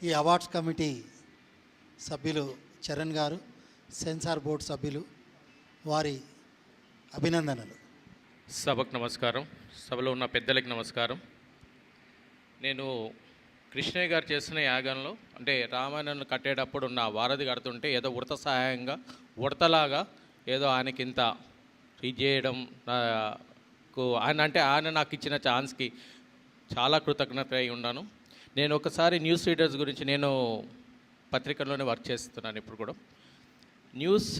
ఈ awards committee సభ్యులు చరణ్ గారు, సెన్సార్ బోర్డు సభ్యులు వారి అభినందనలు. సభకు నమస్కారం, సభలో ఉన్న పెద్దలకి నమస్కారం. నేను కృష్ణయ్య గారు చేసిన యాగంలో అంటే రామాయణాన్ని కట్టేటప్పుడు ఉన్న వారధి కడుతుంటే ఏదో ఉడత సహాయంగా ఉడతలాగా ఏదో ఆయనకి ఇంత ఇది చేయడం ఆయన నాకు ఇచ్చిన ఛాన్స్కి చాలా కృతజ్ఞత అయి ఉన్నాను. నేను ఒకసారి న్యూస్ రీడర్స్ గురించి నేను పత్రికల్లోనే వర్క్ చేస్తున్నాను. ఇప్పుడు కూడా news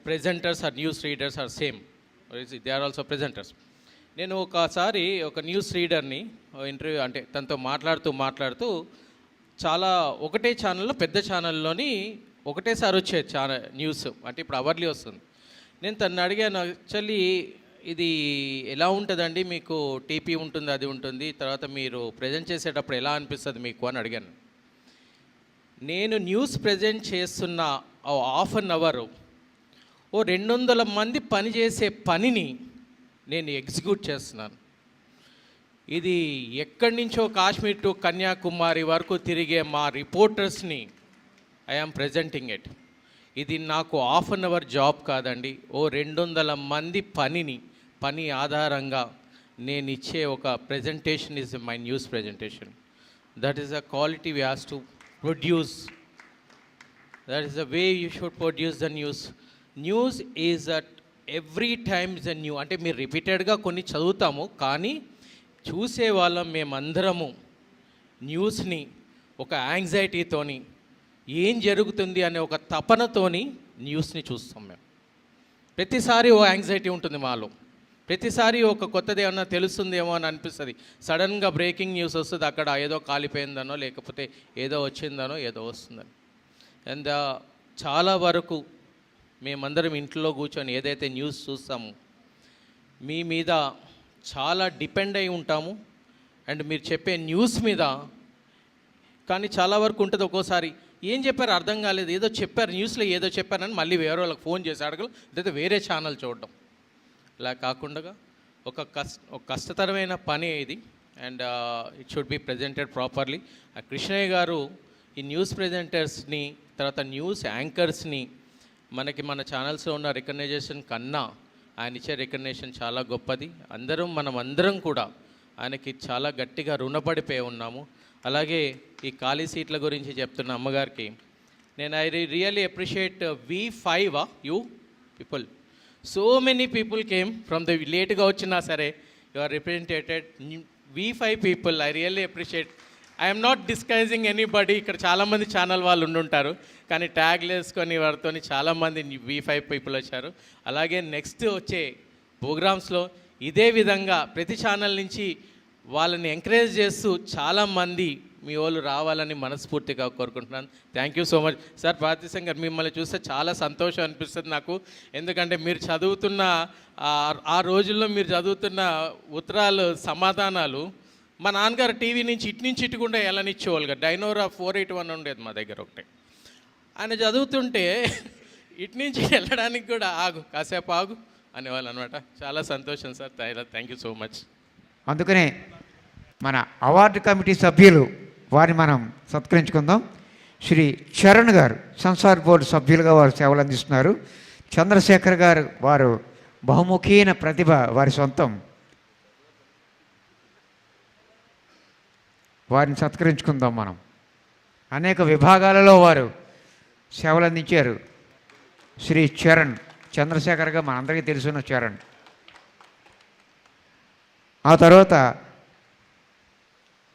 presenters or news readers are same, they are also presenters. నేను ఒకసారి ఒక న్యూస్ రీడర్ని ఇంటర్వ్యూ అంటే తనతో మాట్లాడుతూ చాలా ఒకటే ఛానల్లో పెద్ద ఛానల్లోని ఒకటేసారి వచ్చే న్యూస్ అంటే ఇప్పుడు అవర్లీ వస్తుంది. నేను తను అడిగాను, యాక్చువల్లీ ఇది ఎలా ఉంటుందండి, మీకు టీపీ ఉంటుంది, అది ఉంటుంది, తర్వాత మీరు ప్రజెంట్ చేసేటప్పుడు ఎలా అనిపిస్తుంది మీకు అని అడిగాను. నేను న్యూస్ ప్రజెంట్ చేస్తున్న హాఫ్ అన్ అవర్ 200 మంది పనిచేసే పనిని నేను ఎగ్జిక్యూట్ చేస్తున్నాను. ఇది ఎక్కడి నుంచో కాశ్మీర్ టు కన్యాకుమారి వరకు తిరిగే మా రిపోర్టర్స్ని ఐఆమ్ ప్రెజెంటింగ్ ఇట్. ఇది నాకు హాఫ్ అన్ అవర్ జాబ్ కాదండి, 200 మంది పని ఆధారంగా నేను ఇచ్చే ఒక presentation is my news presentation. That is a quality we has to produce. That is the way you should produce the news. News is at every time is a new. అంటే మీరు రిపీటెడ్గా కొన్ని చదువుతాము, కానీ చూసే వాళ్ళం మేమందరము న్యూస్ని ఒక యాంగ్జైటీతోని ఏం జరుగుతుంది అనే ఒక తపనతోని న్యూస్ని చూస్తాం. మేము ప్రతిసారి ఓ యాంగ్జైటీ ఉంటుంది మాలో, ప్రతిసారి ఒక కొత్తది ఏమన్నా తెలుస్తుందేమో అని అనిపిస్తుంది. సడన్గా బ్రేకింగ్ న్యూస్ వస్తుంది, అక్కడ ఏదో కాలిపోయిందనో లేకపోతే ఏదో వచ్చిందనో ఏదో వస్తుందని. అండ్ చాలా వరకు మేమందరం ఇంట్లో కూర్చొని ఏదైతే న్యూస్ చూస్తామో మీ మీద చాలా డిపెండ్ అయి ఉంటాము అండ్ మీరు చెప్పే న్యూస్ మీద. కానీ చాలా వరకు ఉంటుంది, ఒక్కోసారి ఏం చెప్పారు అర్థం కాలేదు, ఏదో చెప్పారు న్యూస్లో ఏదో చెప్పారని మళ్ళీ వేరే వాళ్ళకి ఫోన్ చేసి అడగలు, లేదా వేరే ఛానల్ చూడడం. ఇలా కాకుండా ఒక కష్టతరమైన పని ఇది and it should be presented properly. Krishnaiah గారు ఈ న్యూస్ ప్రెజెంటర్స్ని తర్వాత న్యూస్ యాంకర్స్ని మన ఛానల్స్లో ఉన్న రికగ్నైజేషన్ కన్నా ఆయన ఇచ్చే రికగ్నేషన్ చాలా గొప్పది. మనమందరం కూడా ఆయనకి చాలా గట్టిగా రుణపడిపోయి ఉన్నాము. అలాగే ఈ ఖాళీ సీట్ల గురించి చెప్తున్న అమ్మగారికి నేను I really appreciate V5 you people. So many people came from the లేట్గా వచ్చినా సరే you are represented. V5 people I really appreciate. I'm not discouraging anybody. ఇక్కడ చాలామంది ఛానల్ వాళ్ళు ఉండుంటారు, కానీ ట్యాగ్లు వేసుకొని వారితో చాలామంది V5 పీపుల్ వచ్చారు. అలాగే నెక్స్ట్ వచ్చే ప్రోగ్రామ్స్లో ఇదే విధంగా ప్రతి ఛానల్ నుంచి వాళ్ళని ఎంకరేజ్ చేస్తూ చాలామంది మీ వాళ్ళు రావాలని మనస్ఫూర్తిగా కోరుకుంటున్నాను. Thank you so much sir. Parthiv గారు మిమ్మల్ని చూస్తే చాలా సంతోషం అనిపిస్తుంది నాకు. ఎందుకంటే మీరు చదువుతున్న ఆ రోజుల్లో మీరు చదువుతున్న ఉత్తరాలు సమాధానాలు మా నాన్నగారు టీవీ నుంచి ఇటుకుండా వెళ్ళనిచ్చేవాళ్ళుగా. డైనోరా 481 ఉండేది మా దగ్గర ఒకటి. ఆయన చదువుతుంటే ఇటు నుంచి వెళ్ళడానికి కూడా కాసేపు ఆగు అనేవాళ్ళు అనమాట. చాలా సంతోషం sir. Thank you so much. అందుకనే మన అవార్డు కమిటీ సభ్యులు వారిని మనం సత్కరించుకుందాం. శ్రీ చరణ్ గారు సెన్సార్ బోర్డు సభ్యులుగా వారు సేవలు అందిస్తున్నారు. చంద్రశేఖర్ గారు వారు బహుముఖీన ప్రతిభ వారి సొంతం. వారిని సత్కరించుకుందాం మనం. అనేక విభాగాలలో వారు సేవలు అందించారు. శ్రీ చరణ్ చంద్రశేఖర్గా మనందరికీ తెలుసున్న చరణ్. ఆ తర్వాత